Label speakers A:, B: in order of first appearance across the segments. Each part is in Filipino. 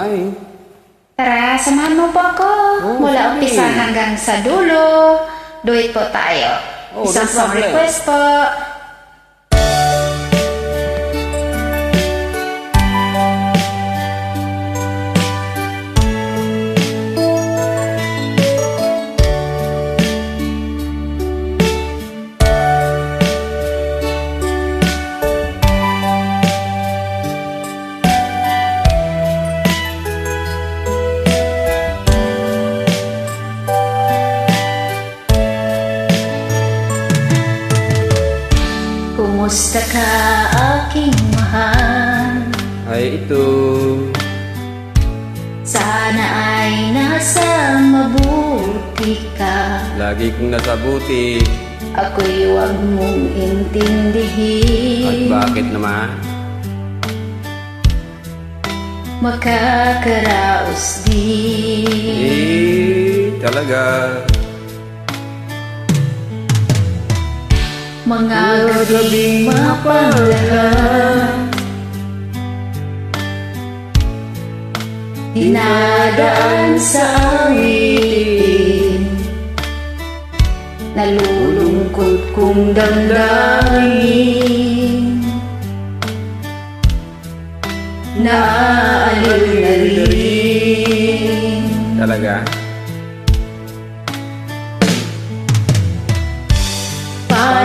A: Ay.
B: Tara, samahan mo po ako. Mula
A: sige.
B: umpisa hanggang sa dulo. Do it po tayo. Isang
A: no
B: song
A: problem.
B: request po. Kumusta ka, aking mahal?
A: Ay, ito.
B: Sana ay nasa mabuti ka.
A: Lagi kong nasabuti.
B: Ako'y huwag mong
A: At
B: intindihin.
A: bakit naman?
B: Makakaraos din.
A: Talaga.
B: Mga gabing mapanglahat, dinadaan sa awitin, nalulungkot kong damdamin, naaaliw na rin.
A: Talaga.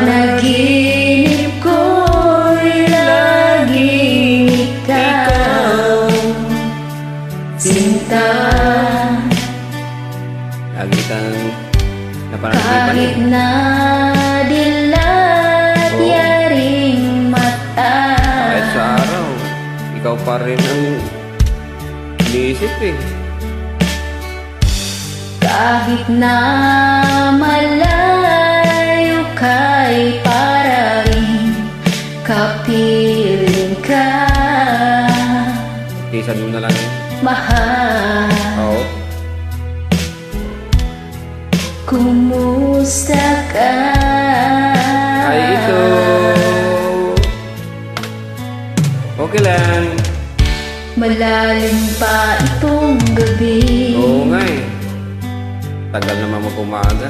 B: Panaginip ko'y laging ikaw, sinta.
A: Lagi kang napanaginipan.
B: Kahit na dilat yaring mata,
A: Kahit sa araw, ikaw pa rin ang iniisip eh.
B: kahit na malayo ka'y para rin kapiling ka,
A: Tisan mo na lang eh.
B: mahal.
A: Oo.
B: Kumusta ka?
A: Ay, ito. Okay lang.
B: Malalim pa itong gabi,
A: Oo nga eh. Tagal naman mag-umaga.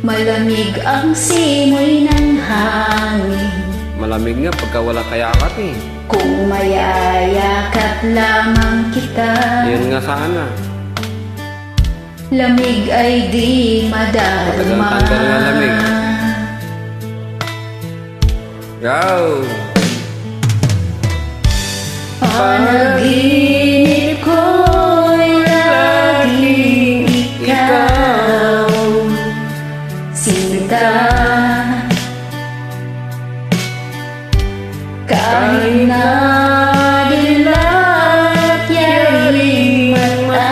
B: malamig ang simoy ng hangin.
A: Malamig nga pagka wala kayakat eh.
B: Kung mayayakap lamang kita,
A: Yun nga sana.
B: lamig ay di madarama.
A: Matagal tanggal nga lamig. Go!
B: Panaginip ko'y laging ikaw, sinta. Kahit na dilat yaring mata,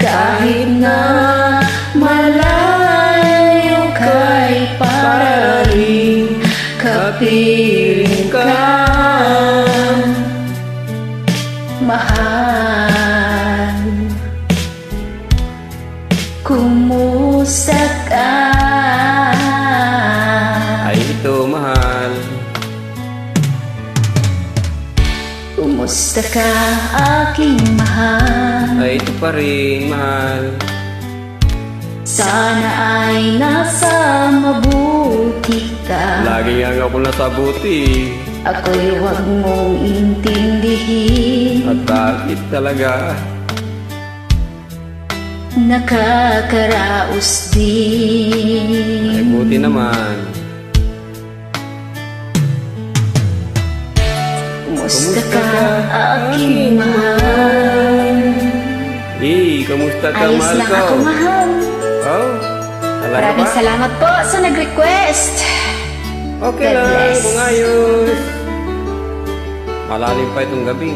B: kahit na malayo ka'y para rin kapiling ka, mahal. Kumusta ka?
A: Ay, ito, mahal.
B: Kumusta ka, aking mahal?
A: Ay, ito pa rin, mahal.
B: Sana ay nasa mabuti ka.
A: Lagi nga ako nasabuti.
B: Ako'y huwag mong intindihin.
A: At bakit talaga?
B: Nakakaraos din.
A: Ay, buti naman.
B: Kumusta ka, aking mahal?
A: Kamusta ka,
B: Ayos
A: mahal
B: lang
A: ko?
B: ako, mahal.
A: Oh, talaga
B: Maraming
A: ba?
B: salamat po sa nag-request.
A: Okay
B: God
A: lang,
B: bless.
A: kung ayos. Malalim pa itong gabi.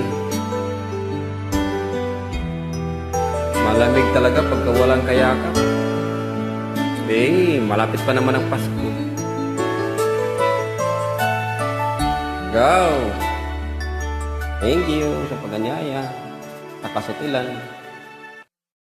A: Malamig talaga pagka walang kayakap. Malapit pa naman ang Pasko. Go! Thank you sa paganyaya. Sa kasutilan.